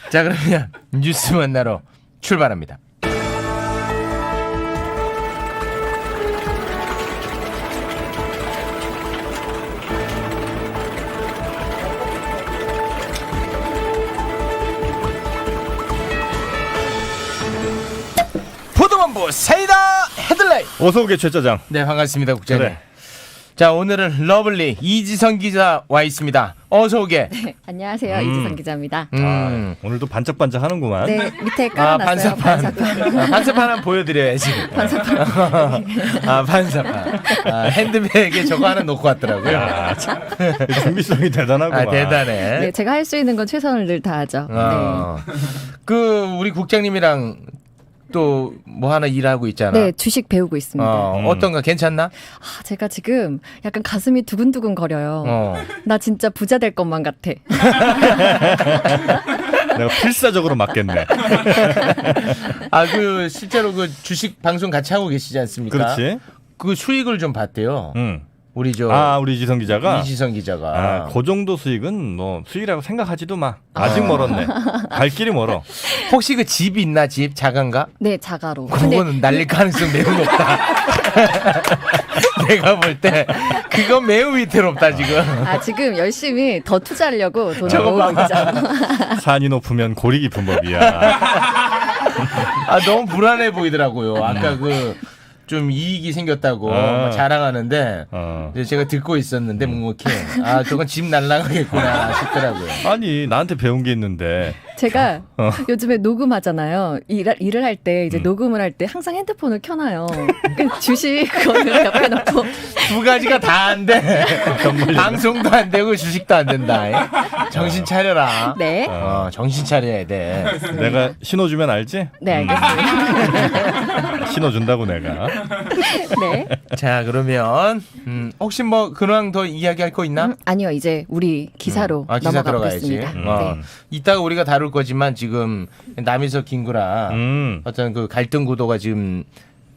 자, 그러면 뉴스 만나러 출발합니다. 보도본부 사이다 헤드라인. 어서 오게 최짜장. 네, 반갑습니다, 국장님. 그래. 자, 오늘은 러블리 이지선 기자 와 있습니다. 어서 오게. 네, 안녕하세요. 이지선 기자입니다. 오늘도 반짝반짝 하는구만. 네, 밑에 깔아놨어요. 반사판 한번 보여드려야지. 반사판. 핸드백에 저거 하나 놓고 왔더라고요. 야, 준비성이 대단하구만. 대단해. 네, 제가 할 수 있는 건 최선을 늘 다하죠. 그 우리 국장님이랑 또 뭐 하나 일하고 있잖아. 네, 주식 배우고 있습니다. 어떤가 괜찮나? 제가 지금 약간 가슴이 두근두근 거려요. 나 진짜 부자 될 것만 같아. 내가 필사적으로 맞겠네. 그 실제로 그 주식 방송 같이 하고 계시지 않습니까? 그렇지. 그 수익을 좀 봤대요. 우리 우리 이지성 기자가. 이지선 기자가. 그 정도 수익은 뭐 수익이라고 생각하지도 마. 아직 멀었네. 갈 길이 멀어. 혹시 그 집 있나? 집 작은가? 네, 자가로. 그거는 날릴 가능성 매우 높다. 내가 볼 때 그건 매우 위태롭다 지금. 지금 열심히 더 투자하려고 돈을 저거 모으고 있죠. 산이 높으면 골이 깊은 법이야. 너무 불안해 보이더라고요. 아까 그 좀 이익이 생겼다고 막 자랑하는데 이제 제가 듣고 있었는데 묵묵히 저건 집 날라가겠구나 싶더라고요. 아니 나한테 배운 게 있는데. 제가 요즘에 녹음하잖아요. 일을 할 때 이제 녹음을 할 때 항상 핸드폰을 켜놔요. 주식 그거는 옆에 놓고 두 가지가 다 안 돼. 방송도 안 되고 주식도 안 된다. 정신 차려라. 네. 정신 차려야 돼. 내가 신호 주면 알지? 네, 알겠습니다. 신호 준다고 내가. 네. 자, 그러면 혹시 뭐 근황 더 이야기할 거 있나? 아니요, 이제 우리 기사로 기사 넘어가 들어가야지. 보겠습니다. 네. 이따가 우리가 다룰 거지만 지금 남희석 김구라 어떤 그 갈등 구도가 지금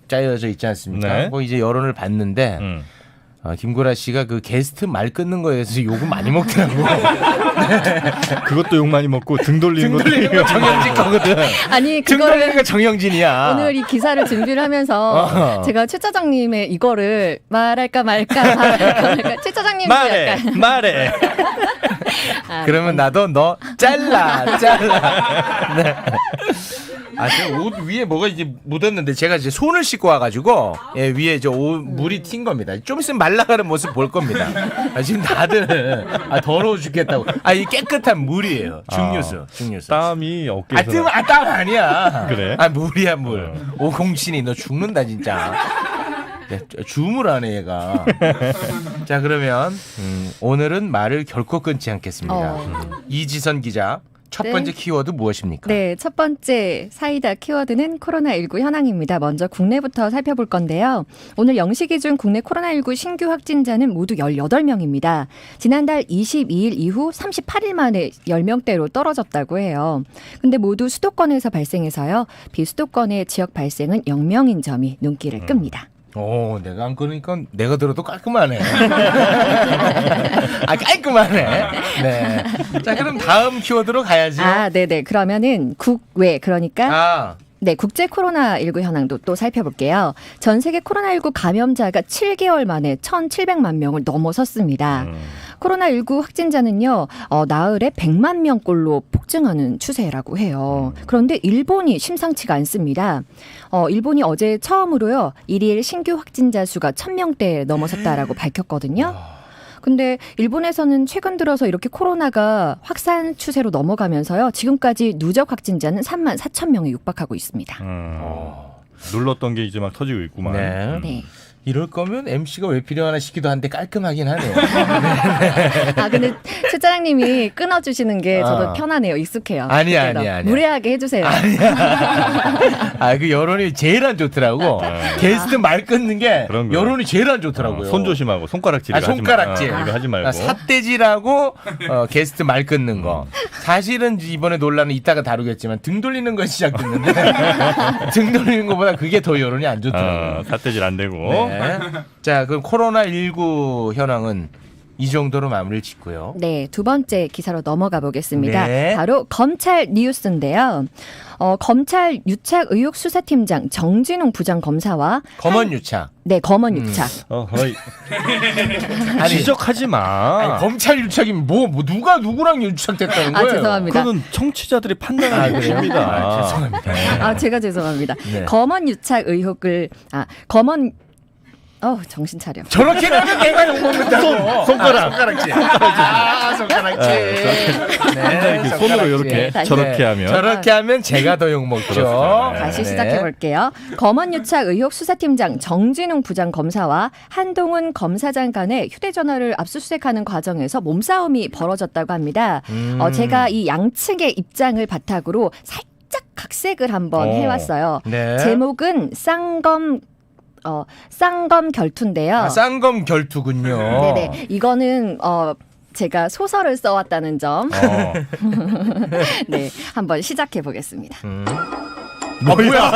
짜여져 있지 않습니까? 네. 뭐 이제 여론을 봤는데 김구라 씨가 그 게스트 말 끊는 거에 대해서 욕을 많이 먹더라고. 그것도 욕 많이 먹고 등 돌리는 거 정영진 거거든. 아니 등 돌리는 그거를 거 정영진이야. 오늘 이 기사를 준비를 하면서 제가 최 차장님의 이거를 말할까 최 차장님도 약간 말해. 그러면 나도 너 잘라. 네. 제가 옷 위에 뭐가 이제 묻었는데 제가 이제 손을 씻고 와가지고 위에 물이 튄 겁니다. 좀 있으면 말라가는 모습 볼 겁니다. 지금 다들 더러워 죽겠다고. 이 깨끗한 물이에요. 중류수. 땀이 어깨에서. 땀 아니야. 그래? 물이야 물. 오공신이 너 죽는다 진짜. 주물하네 얘가. 자, 그러면 오늘은 말을 결코 끊지 않겠습니다. 이지선 기자. 첫 번째 키워드 무엇입니까? 네, 첫 번째 사이다 키워드는 코로나19 현황입니다. 먼저 국내부터 살펴볼 건데요. 오늘 0시 기준 국내 코로나19 신규 확진자는 모두 18명입니다. 지난달 22일 이후 38일 만에 10명대로 떨어졌다고 해요. 근데 모두 수도권에서 발생해서요. 비수도권의 지역 발생은 0명인 점이 눈길을 끕니다. 내가 안 끊으니까 내가 들어도 깔끔하네. 깔끔하네. 네. 자, 그럼 다음 키워드로 가야죠. 네네. 그러면은 국외, 그러니까 네, 국제 코로나19 현황도 또 살펴볼게요. 전 세계 코로나19 감염자가 7개월 만에 1,700만 명을 넘어섰습니다. 코로나19 확진자는요, 나흘에 100만 명꼴로 폭증하는 추세라고 해요. 그런데 일본이 심상치가 않습니다. 일본이 어제 처음으로요, 일일 신규 확진자 수가 1,000명대에 넘어섰다라고 밝혔거든요. 근데 일본에서는 최근 들어서 이렇게 코로나가 확산 추세로 넘어가면서요. 지금까지 누적 확진자는 3만 4천 명에 육박하고 있습니다. 눌렀던 게 이제 막 터지고 있구만. 네. 이럴 거면 MC가 왜 필요하나 싶기도 한데 깔끔하긴 하네요. 근데 최 차장님이 끊어주시는 게 저도 편하네요. 익숙해요. 아니야. 무례하게 해주세요. 그 여론이 제일 안 좋더라고. 게스트 말 끊는 게 여론이 제일 안 좋더라고요. 손 조심하고 손가락질. 손가락질. 이거 하지 말고. 삿대질하고 게스트 말 끊는 거. 사실은 이번에 논란은 이따가 다루겠지만 등 돌리는 건 시작됐는데 등 돌리는 것보다 그게 더 여론이 안 좋더라고요. 삿대질 안 되고. 네. 자, 그럼 코로나19 현황은 이 정도로 마무리를 짓고요. 네, 두 번째 기사로 넘어가 보겠습니다. 네. 바로 검찰 뉴스인데요. 검찰 유착 의혹 수사팀장 정진웅 부장검사와 검언 유착. 네, 검언 유착. 어허이. 아니, 지적하지 마. 아니, 검찰 유착이면 뭐 누가 누구랑 유착됐다는 거예요? 죄송합니다. 그거는 청취자들이 판단하는 것입니다. 죄송합니다. 제가 죄송합니다. 네. 검언 유착 의혹을 검언 정신 차려. 저렇게 하면 내가 욕먹는다고. 손가락질. 손가락질. 네, 이렇게 손으로 이렇게 다시. 저렇게 하면 저렇게 하면 제가 더 욕먹죠. 그렇습니다. 다시 네. 시작해 볼게요. 검언 유착 의혹 수사팀장 정진웅 부장검사와 한동훈 검사장 간의 휴대전화를 압수수색하는 과정에서 몸싸움이 벌어졌다고 합니다. 제가 이 양측의 입장을 바탕으로 살짝 각색을 한번 해왔어요. 네. 제목은 쌍검 결투인데요. 쌍검 결투군요. 네네. 이거는 제가 소설을 써왔다는 점. 네, 한번 시작해 보겠습니다. 뭐야?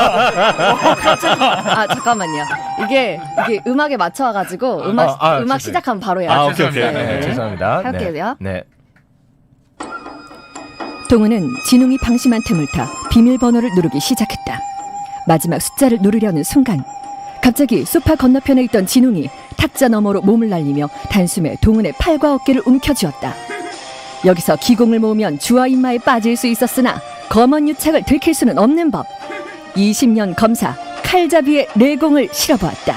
잠깐만요. 이게 음악에 맞춰가지고 음악 죄송해요. 시작하면 바로 해야죠. 오케이. 네, 죄송합니다. 할게요. 네. 동우는 진웅이 방심한 틈을 타 비밀번호를 누르기 시작했다. 마지막 숫자를 누르려는 순간 갑자기 소파 건너편에 있던 진웅이 탁자 너머로 몸을 날리며 단숨에 동훈의 팔과 어깨를 움켜쥐었다. 여기서 기공을 모으면 주와 인마에 빠질 수 있었으나 검언 유착을 들킬 수는 없는 법. 20년 검사 칼잡이에 내공을 실어보았다.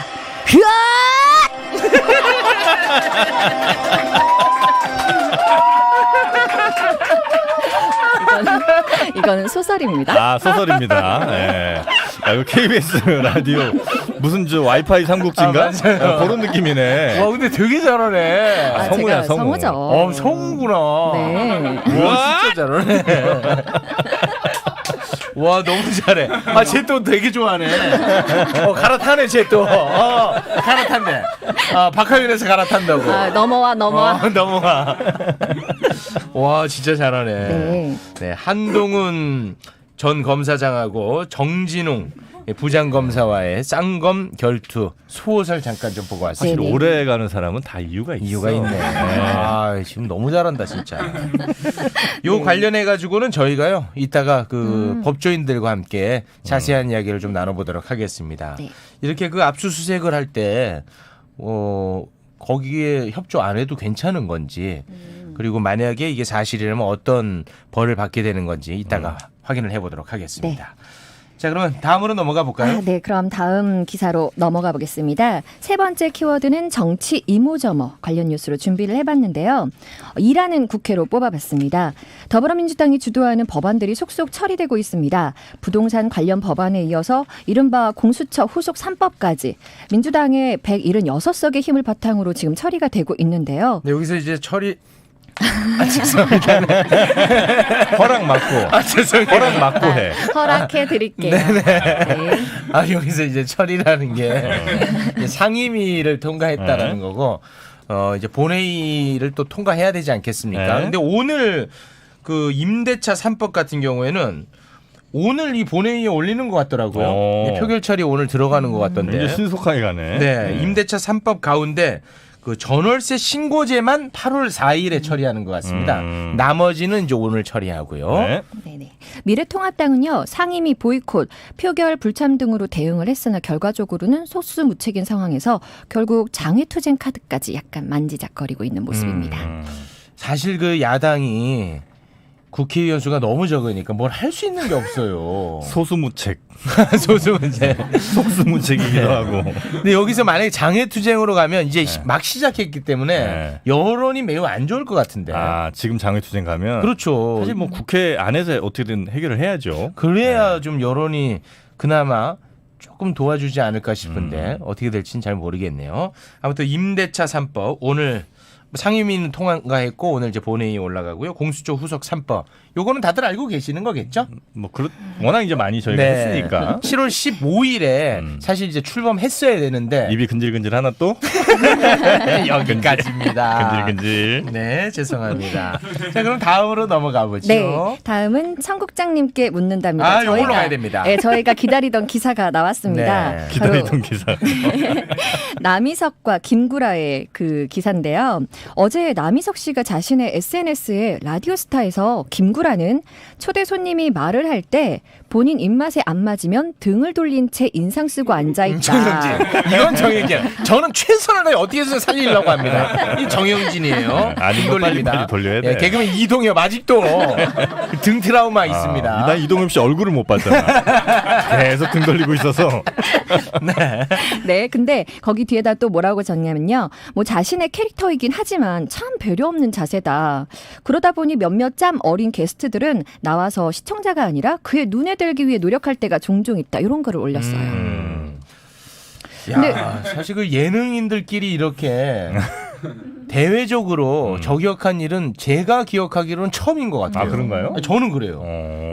이거는 소설입니다. 소설입니다. 네. 이거 KBS 라디오 무슨 와이파이 삼국지인가? 그런 느낌이네. 와 근데 되게 잘하네. 성우야, 제가 성우. 성우죠. 성우구나. 네. 와 진짜 잘하네. 와 너무 잘해. 쟤 또 되게 좋아하네. 갈아타네 쟤 또. 갈아탄대. 박하윤에서 갈아탄다고. 넘어와. 넘어가. 와 진짜 잘하네. 네. 네, 한동훈 전 검사장하고 정진웅 부장검사와의 쌍검 결투 소설 잠깐 좀 보고 왔습니다. 사실 네네. 오래 가는 사람은 다 이유가 있어. 이유가 있네. 지금 너무 잘한다 진짜. 요 관련해 가지고는 저희가요 이따가 그 법조인들과 함께 자세한 이야기를 좀 나눠보도록 하겠습니다. 네. 이렇게 그 압수수색을 할 때 거기에 협조 안 해도 괜찮은 건지 그리고 만약에 이게 사실이라면 어떤 벌을 받게 되는 건지 이따가 확인을 해보도록 하겠습니다. 자, 그러면 다음으로 넘어가 볼까요? 네, 그럼 다음 기사로 넘어가 보겠습니다. 세 번째 키워드는 정치 이모저모 관련 뉴스로 준비를 해봤는데요. 일하는 국회로 뽑아봤습니다. 더불어민주당이 주도하는 법안들이 속속 처리되고 있습니다. 부동산 관련 법안에 이어서 이른바 공수처 후속 3법까지 민주당의 176석의 힘을 바탕으로 지금 처리가 되고 있는데요. 네, 여기서 이제 죄송합니다. 허락 맞고. 죄송해요. 허락 맞고 해. 허락해 드릴게요. 네. 여기서 이제 처리라는 게 상임위를 통과했다라는 거고, 이제 본회의를 또 통과해야 되지 않겠습니까? 네. 근데 오늘 그 임대차 3법 같은 경우에는 오늘 이 본회의에 올리는 것 같더라고요. 표결 처리 오늘 들어가는 것 같던데. 이제 신속하게 가네. 네, 임대차 3법 가운데 그 전월세 신고제만 8월 4일에 처리하는 것 같습니다. 나머지는 이제 오늘 처리하고요. 네. 네네. 미래통합당은요 상임위 보이콧, 표결 불참 등으로 대응을 했으나 결과적으로는 속수무책인 상황에서 결국 장외투쟁 카드까지 약간 만지작거리고 있는 모습입니다. 사실 그 야당이 국회의원 수가 너무 적으니까 뭘 할 수 있는 게 없어요. 소수무책. 소수문제. 속수무책이기도 하고. 근데 여기서 만약에 장외투쟁으로 가면 이제 막 시작했기 때문에 네. 여론이 매우 안 좋을 것 같은데. 지금 장외투쟁 가면. 그렇죠. 사실 뭐 국회 안에서 어떻게든 해결을 해야죠. 그래야 좀 여론이 그나마 조금 도와주지 않을까 싶은데 어떻게 될지는 잘 모르겠네요. 아무튼 임대차 3법 오늘 상임위는 통과했고 오늘 이제 본회의에 올라가고요. 공수처 후속 3법 요거는 다들 알고 계시는 거겠죠? 뭐 워낙 이제 많이 저희가 했으니까. 7월 15일에 사실 이제 출범했어야 되는데 입이 근질근질 하나 또? 여기까지입니다. 근질근질. 네, 죄송합니다. 자, 그럼 다음으로 넘어가 보죠. 네, 다음은 청국장님께 묻는답니다. 요걸로 가야 됩니다. 네, 저희가 기다리던 기사가 나왔습니다. 네. 기다리던 기사. 남희석과 김구라의 그 기사인데요. 어제 남희석 씨가 자신의 SNS에 라디오스타에서 김구라는 초대 손님이 말을 할 때 본인 입맛에 안 맞으면 등을 돌린 채 인상 쓰고 앉아있다. 정영진. 이건 정영진. 저는 최선을 다해 어떻게 해서 살리려고 합니다. 이 정영진이에요. 아니, 등 돌립니다. 빨리 돌려야 돼. 개그맨 이동엽 아직도 등 트라우마 있습니다. 나 이동엽 씨 얼굴을 못 봤잖아. 계속 등 돌리고 있어서. 네, 근데 거기 뒤에다 또 뭐라고 적냐면요. 뭐 자신의 캐릭터이긴 하지만 참 배려 없는 자세다. 그러다 보니 몇몇 짬 어린 게스트들은 나와서 시청자가 아니라 그의 눈에 들기 위해 노력할 때가 종종 있다. 이런 글을 올렸어요. 근데 사실 그 예능인들끼리 이렇게 대외적으로 저격한 일은 제가 기억하기로는 처음인 것 같아요. 아, 그런가요? 저는 그래요.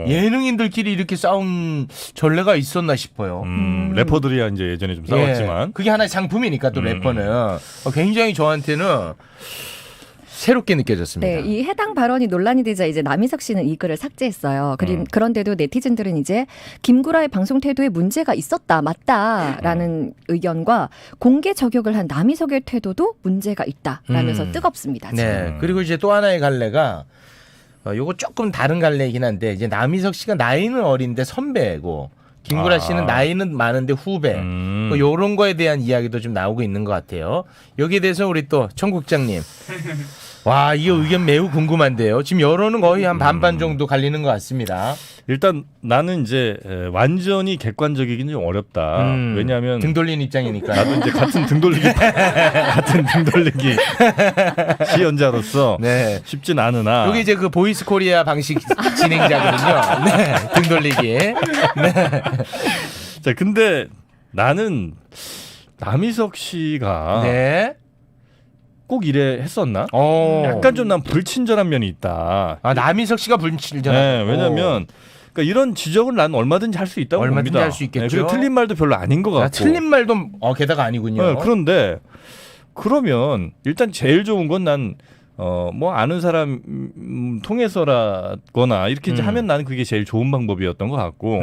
예능인들끼리 이렇게 싸운 전례가 있었나 싶어요. 래퍼들이야 이제 예전에 좀 싸웠지만. 그게 하나의 상품이니까 또 래퍼는 굉장히 저한테는 새롭게 느껴졌습니다. 네, 이 해당 발언이 논란이 되자 이제 남희석 씨는 이 글을 삭제했어요. 그런데도 네티즌들은 이제 김구라의 방송 태도에 문제가 있었다, 맞다라는 의견과 공개 저격을 한 남희석의 태도도 문제가 있다라면서 뜨겁습니다. 지금. 네, 그리고 이제 또 하나의 갈래가 요거 조금 다른 갈래이긴 한데 이제 남희석 씨가 나이는 어린데 선배고 김구라 씨는 나이는 많은데 후배. 요런 거에 대한 이야기도 좀 나오고 있는 것 같아요. 여기에 대해서 우리 또 청국장님. 와, 이 의견 매우 궁금한데요. 지금 여론은 거의 한 반반 정도 갈리는 것 같습니다. 일단 나는 이제 완전히 객관적이기는 좀 어렵다. 왜냐하면 등 돌린 입장이니까. 나도 이제 같은 등 돌리기 시연자로서 네. 쉽진 않으나. 여기 이제 그 보이스 코리아 방식 진행자거든요. 네, 등 돌리기. 네. 자, 근데 나는 남희석 씨가 네. 꼭 이래 했었나? 약간 좀 난 불친절한 면이 있다. 아, 남희석 씨가 불친절한. 네, 왜냐면 그러니까 이런 지적을 난 얼마든지 할 수 있다고 얼마든지 봅니다. 할 수 있겠죠. 네, 그리고 틀린 말도 별로 아닌 것 같고. 틀린 말도 게다가 아니군요. 네, 그런데 그러면 일단 제일 좋은 건 난 뭐 아는 사람 통해서라거나 이렇게 이제 하면 나는 그게 제일 좋은 방법이었던 것 같고.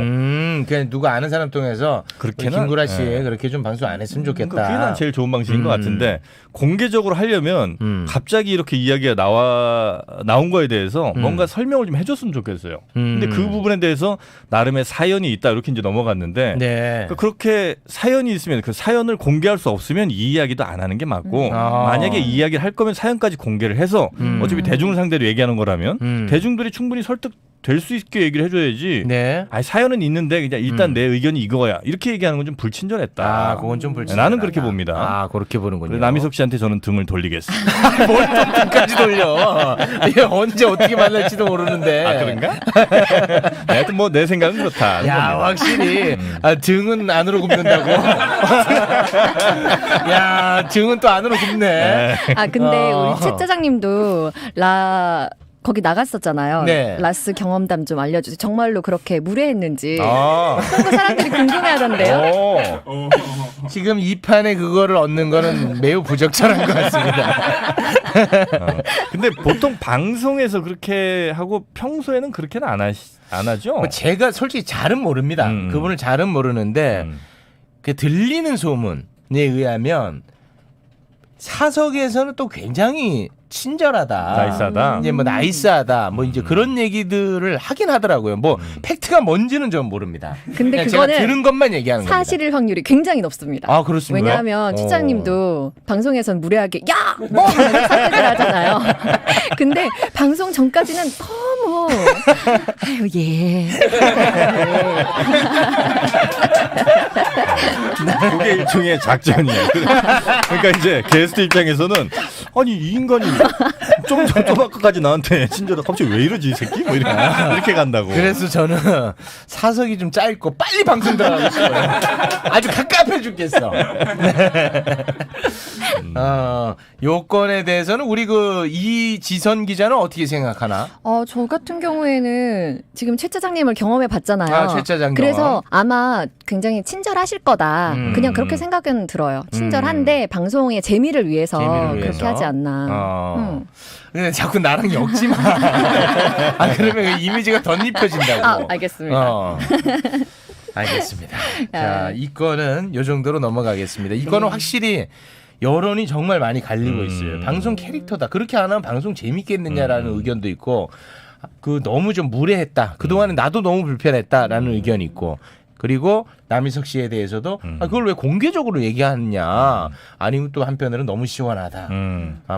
그냥 누가 아는 사람 통해서 그렇게는 김구라 씨 그렇게 좀 방송 안 했으면 좋겠다. 그게 난 제일 좋은 방식인 것 같은데 공개적으로 하려면 갑자기 이렇게 이야기가 나온 거에 대해서 뭔가 설명을 좀 해줬으면 좋겠어요. 근데 그 부분에 대해서 나름의 사연이 있다 이렇게 이제 넘어갔는데 네. 그러니까 그렇게 사연이 있으면 그 사연을 공개할 수 없으면 이 이야기도 안 하는 게 맞고 만약에 이 이야기를 할 거면 사연까지 공개를 해서 어차피 대중을 상대로 얘기하는 거라면 대중들이 충분히 설득될 수 있게 얘기를 해줘야지. 네. 아니 사연은 있는데 그냥 일단 내 의견이 이거야 이렇게 얘기하는 건 좀 불친절했다. 아, 그건 좀 불친절하다. 나는 그렇게 봅니다. 아, 그렇게 보는군요. 남희석 씨한테 저는 등을 돌리겠습니다. 뭘 등까지 돌려? 이게 언제 어떻게 만날지도 모르는데. 아, 그런가? 하여튼 뭐 내 생각은 그렇다. 야, 확실히 등은 안으로 굽는다고. 야, 등은 또 안으로 굽네. 아, 근데 우리 최 짜장님도 거기 나갔었잖아요. 네. 라스 경험담 좀 알려주세요. 정말로 그렇게 무례했는지. 그런 거 사람들이 궁금해하던데요. 지금 이 판에 그거를 얻는 거는 매우 부적절한 것 같습니다. 근데 보통 방송에서 그렇게 하고 평소에는 그렇게는 안 하죠? 제가 솔직히 잘은 모릅니다. 그분을 잘은 모르는데 그 들리는 소문에 의하면 사석에서는 또 굉장히 친절하다. 나이스하다. 이제 뭐 나이스하다. 뭐 이제 그런 얘기들을 하긴 하더라고요. 뭐 팩트가 뭔지는 좀 모릅니다. 근데 그냥 제가 그거는 들은 것만 얘기하는 겁니다. 사실일 확률이 굉장히 높습니다. 아, 그렇습니까? 왜냐하면 추장님도 방송에선 무례하게 야! 뭐! 하는 사태를 하잖아요. 근데 방송 전까지는 너무 아유 예. 그게 일종의 작전이에요. 그러니까 이제 게스트 입장에서는 아니 이 인간이 좀 아까까지 나한테 친절해 갑자기 왜 이러지 이 새끼? 뭐 이렇게 간다고. 그래서 저는 사석이 좀 짧고 빨리 방송 들어가고 싶어요. 아주 갑갑해 죽겠어. 네. 요건에 대해서는 우리 그 이지선 기자는 어떻게 생각하나? 저 같은 경우에는 지금 최 차장님을 경험해 봤잖아요. 아, 최 차장 그래서 아마 굉장히 친절하실 거다. 그냥 그렇게 생각은 들어요. 친절한데 방송의 재미를 위해서 그렇게 하지 않나. 근데 자꾸 나랑 엮지 마. 아, 그러면 그 이미지가 덧입혀진다고. 아, 알겠습니다. 알겠습니다. 자, 이 건은 요 정도로 넘어가겠습니다. 이 건은 확실히 여론이 정말 많이 갈리고 있어요. 방송 캐릭터다. 그렇게 안 하면 방송 재밌겠느냐라는 의견도 있고, 그 너무 좀 무례했다. 그동안에 나도 너무 불편했다라는 의견이 있고, 그리고 남희석 씨에 대해서도 그걸 왜 공개적으로 얘기하느냐, 아니면 또 한편으로는 너무 시원하다.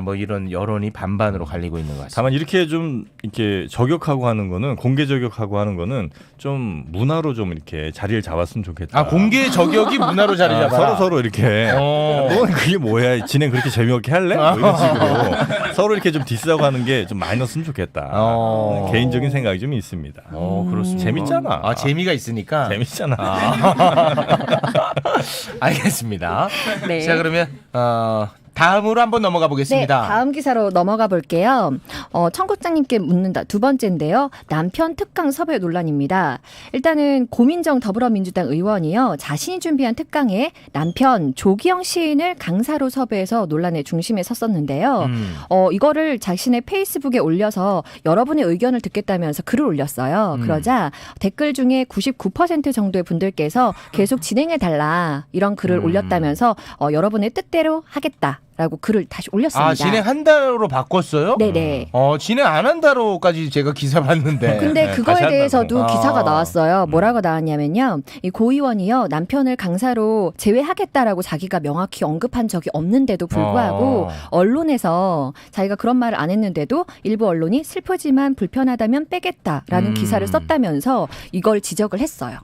뭐 이런 여론이 반반으로 갈리고 있는 것 같습니다. 다만 이렇게 좀 이렇게 저격하고 하는 거는 공개 저격하고 하는 거는 좀 문화로 좀 이렇게 자리를 잡았으면 좋겠다. 아, 공개 저격이 문화로 자리 잡아. 서로 이렇게. 너 그게 뭐야? 진행 그렇게 재미없게 할래? 뭐 이런 식으로 서로 이렇게 좀 디스하고 하는 게 좀 많이 넣었으면 좋겠다. 개인적인 생각이 좀 있습니다. 그렇습니다. 재밌잖아. 아, 재미가 있으니까. 재밌잖아. 알겠습니다. 네. 자, 그러면 다음으로 한번 넘어가 보겠습니다. 네, 다음 기사로 넘어가 볼게요. 청국장님께 묻는다. 두 번째인데요. 남편 특강 섭외 논란입니다. 일단은 고민정 더불어민주당 의원이요. 자신이 준비한 특강에 남편 조기영 시인을 강사로 섭외해서 논란의 중심에 섰었는데요. 이거를 자신의 페이스북에 올려서 여러분의 의견을 듣겠다면서 글을 올렸어요. 그러자 댓글 중에 99% 정도의 분들께서 계속 진행해달라 이런 글을 올렸다면서 여러분의 뜻대로 하겠다. 라고 글을 다시 올렸습니다. 아, 진행한다로 바꿨어요? 네네. 진행 안 한다로까지 제가 기사 봤는데. 근데 그거에 대해서도 한다고. 기사가 나왔어요. 뭐라고 나왔냐면요. 이 고 의원이요. 남편을 강사로 제외하겠다라고 자기가 명확히 언급한 적이 없는데도 불구하고 언론에서 자기가 그런 말을 안 했는데도 일부 언론이 슬프지만 불편하다면 빼겠다라는 기사를 썼다면서 이걸 지적을 했어요.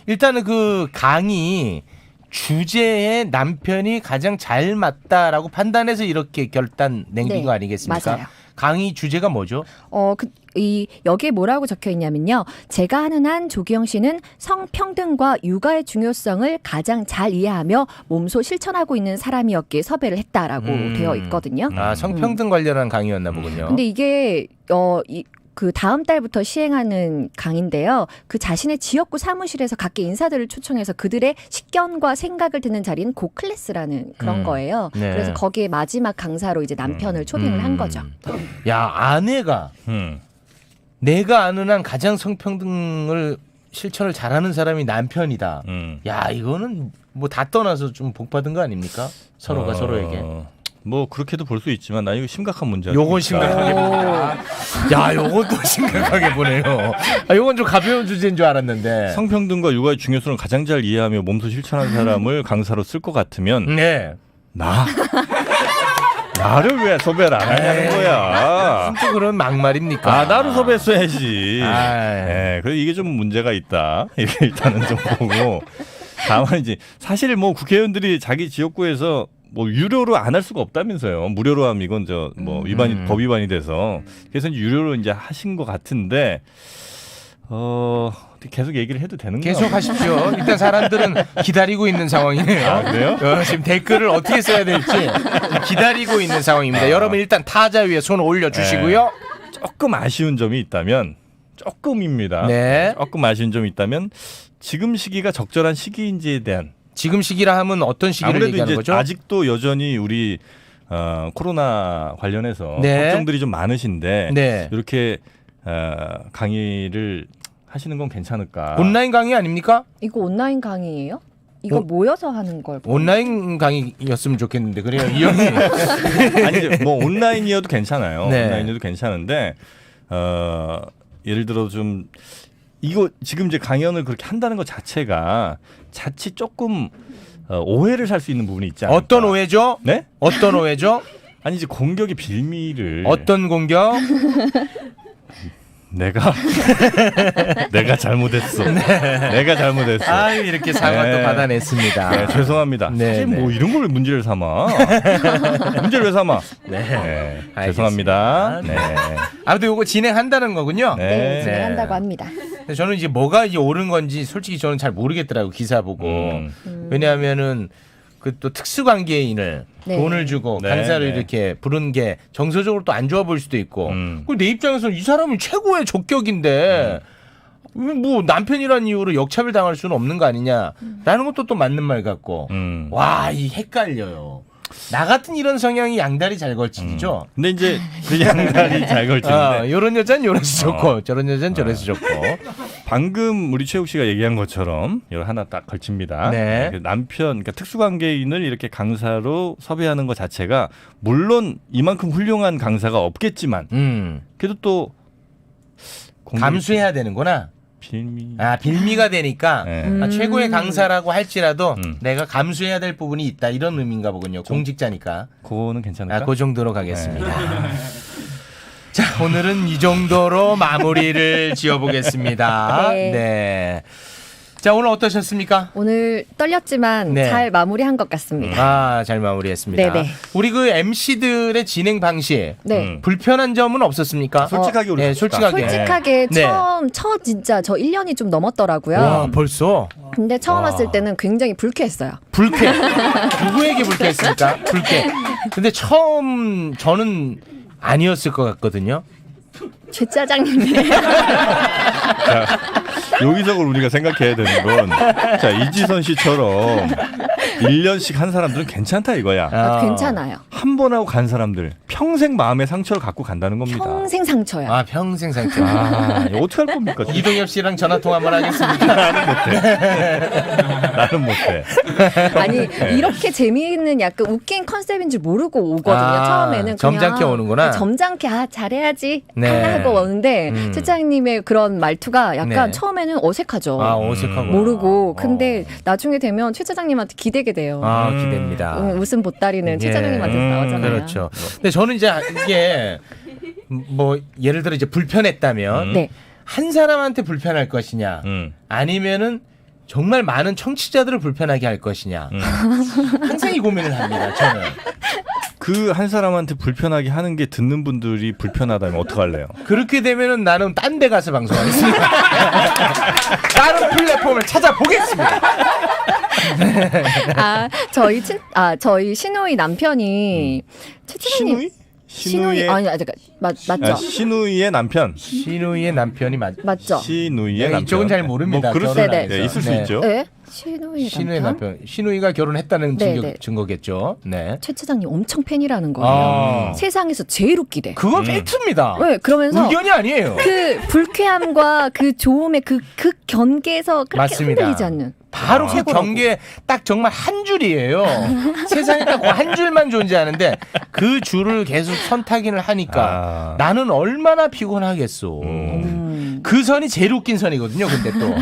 일단은 그 강의 주제에 남편이 가장 잘 맞다라고 판단해서 이렇게 결단 낸 거 아니겠습니까? 맞아요. 강의 주제가 뭐죠? 여기에 뭐라고 적혀 있냐면요. 제가 하는 한 조기영 씨는 성평등과 육아의 중요성을 가장 잘 이해하며 몸소 실천하고 있는 사람이었기에 섭외를 했다라고 되어 있거든요. 성평등 관련한 강의였나 보군요. 근데 이게 그 다음 달부터 시행하는 강의인데요. 그 자신의 지역구 사무실에서 각계 인사들을 초청해서 그들의 식견과 생각을 듣는 자리는 고클래스라는 그런 거예요. 네. 그래서 거기에 마지막 강사로 이제 남편을 초빙을 한 거죠. 야, 아내가 내가 아는 한 가장 성평등을 실천을 잘하는 사람이 남편이다. 야, 이거는 뭐 다 떠나서 좀 복 받은 거 아닙니까? 서로가 서로에게. 뭐 그렇게도 볼 수 있지만 나 이거 심각한 문제야. 요건 심각하게 보네요. 야, 요건 또 심각하게 보네요. 요건 좀 가벼운 주제인 줄 알았는데. 성평등과 육아의 중요성을 가장 잘 이해하며 몸소 실천하는 사람을 강사로 쓸 것 같으면 네. 나를 왜 섭외를 안 하냐는 거야. 진짜 그런 막말입니까? 나를 섭외했어야지. 네, 그래서 이게 좀 문제가 있다. 이게 일단은 좀 보고. 다만 이제 사실 뭐 국회의원들이 자기 지역구에서 뭐 유료로 안 할 수가 없다면서요. 무료로 하면 이건 법 위반이 돼서 그래서 이제 유료로 이제 하신 것 같은데 계속 얘기를 해도 되는 거예요? 계속 하십시오. 일단 사람들은 기다리고 있는 상황이네요. 그래요? 지금 댓글을 어떻게 써야 될지 기다리고 있는 상황입니다. 여러분 일단 타자 위에 손 올려주시고요. 조금 아쉬운 점이 있다면 조금입니다. 네. 조금 아쉬운 점이 있다면 지금 시기가 적절한 시기인지에 대한 지금 시기라 하면 어떤 시기를 아무래도 얘기하는 이제 거죠? 아직도 여전히 우리 코로나 관련해서 네. 걱정들이 좀 많으신데 네. 이렇게 강의를 하시는 건 괜찮을까? 온라인 강의 아닙니까? 이거 온라인 강의예요? 이거 모여서 하는 걸. 온라인 강의였으면 좋겠는데 그래요. 이 형이. 아니 이제 뭐 온라인이어도 괜찮아요. 네. 온라인이어도 괜찮은데 예를 들어 좀 이거 지금 이제 강연을 그렇게 한다는 것 자체가 자칫 조금 오해를 살 수 있는 부분이 있지 않을까? 어떤 오해죠? 네? 어떤 오해죠? 아니 이제 공격의 빌미를 어떤 공격? 내가 잘못했어. 내가 잘못했어. 아유, 이렇게 사과 네. 또 받아냈습니다. 네, 죄송합니다. 네, 사실 네. 뭐 이런 걸 문제를 삼아. 문제를 왜 삼아? 네. 죄송합니다. 네. 아무튼 이거 진행한다는 거군요. 네, 진행한다고 합니다. 근데 저는 이제 뭐가 이제 옳은 건지 솔직히 저는 잘 모르겠더라고요. 기사 보고. 왜냐하면은 그 또 특수관계인을 네. 돈을 주고 네, 강사를 네. 이렇게 부른 게 정서적으로 또 안 좋아 보일 수도 있고. 그리고 내 입장에서는 이 사람이 최고의 적격인데 뭐 남편이라는 이유로 역차별 당할 수는 없는 거 아니냐라는 것도 또 맞는 말 같고. 와, 이 헷갈려요. 나 같은 이런 성향이 양다리 잘 걸치기죠. 근데 이제 그 양다리 잘 걸치는데 요런 여자는 요래서 좋고 저런 여자는 저래서 좋고. 방금 우리 최욱 씨가 얘기한 것처럼 이거 하나 딱 걸칩니다. 네. 그 남편, 그러니까 특수관계인을 이렇게 강사로 섭외하는 것 자체가 물론 이만큼 훌륭한 강사가 없겠지만 그래도 또 감수해야 되는구나. 빌미. 빌미가 되니까 네. 최고의 강사라고 할지라도 내가 감수해야 될 부분이 있다 이런 의미인가 보군요. 공직자니까. 그거는 괜찮을까? 그 정도로 가겠습니다. 자, 오늘은 이 정도로 마무리를 지어보겠습니다. 네. 네. 자, 오늘 어떠셨습니까? 오늘 떨렸지만 네. 잘 마무리한 것 같습니다. 잘 마무리했습니다. 네네. 우리 그 MC들의 진행 방식 네. 불편한 점은 없었습니까? 솔직하게 우리 네, 솔직하게. 솔직하게 네. 처음 진짜 저 1년이 좀 넘었더라고요. 와, 벌써 근데 처음 왔을 때는 굉장히 불쾌했어요. 불쾌. 누구에게 불쾌했습니까? 불쾌. 근데 처음 저는 아니었을 것 같거든요. 최 짜장님이 여기적으로 우리가 생각해야 되는 건 자, 이지선 씨처럼 1년씩 한 사람들은 괜찮다 이거야. 괜찮아요. 한 번 하고 간 사람들 평생 마음의 상처를 갖고 간다는 겁니다. 평생 상처야. 평생 상처. 이거 어떻게 할 겁니까? 이동엽 씨랑 전화 통화 한번 하겠습니다. 나는 못해. 아니 이렇게 재미있는 약간 웃긴 컨셉인 줄 모르고 오거든요. 처음에는 점잖게 그냥 오는구나. 점잖게 잘해야지 네. 하고 오는데 최장님의 그런 말투가 약간 네. 처음에는 어색하죠. 어색하고 모르고 근데 나중에 되면 최 차장님한테 기대게 돼요. 기대입니다. 웃음 보따리는 최 차장님한테 나오잖아요. 그렇죠. 근데 저는 이제 이게 뭐 예를 들어 이제 불편했다면 네. 한 사람한테 불편할 것이냐 아니면은 정말 많은 청취자들을 불편하게 할 것이냐 항상 이 고민을 합니다. 저는. 그 한 사람한테 불편하게 하는 게 듣는 분들이 불편하다면 어떡할래요? 그렇게 되면은 나는 딴 데 가서 방송하겠습니다. 다른 플랫폼을 찾아보겠습니다. 저희 신우이 남편이 최 차장님 신우이 아니 잠깐 맞죠? 신우이의 남편. 신우이의 남편이 맞죠? 신우이의 남편. 이쪽은 잘 모릅니다. 뭐 그럴 수 결혼 안 네네. 해서. 있을 수 네. 있죠. 네? 신우이의 남편? 신우이가 결혼했다는 네네. 증거겠죠. 네. 최 차장님 엄청 팬이라는 거예요. 세상에서 제일 웃기대. 그건 팩트입니다. 네, 그러면서 의견이 아니에요. 그 불쾌함과 그 좋음의 그 경계에서 그렇게 맞습니다. 흔들리지 않는. 바로 그 경계에 딱 정말 한 줄이에요. 세상에 딱 한 줄만 존재하는데 그 줄을 계속 선타기를 하니까 나는 얼마나 피곤하겠소. 그 선이 제일 웃긴 선이거든요. 근데 또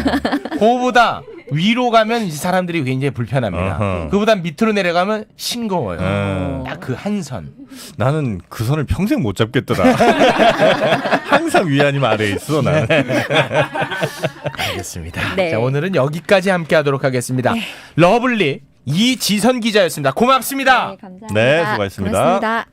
그거보다 위로 가면 이제 사람들이 굉장히 불편합니다. 그보다 밑으로 내려가면 싱거워요. 딱 그 한 선. 나는 그 선을 평생 못 잡겠더라. 항상 위 아니면 아래에 있어 나는. 알겠습니다. 네. 자, 오늘은 여기까지 함께하도록 하겠습니다. 러블리 이지선 기자였습니다. 고맙습니다. 네, 감사합니다. 네, 수고하셨습니다. 고맙습니다.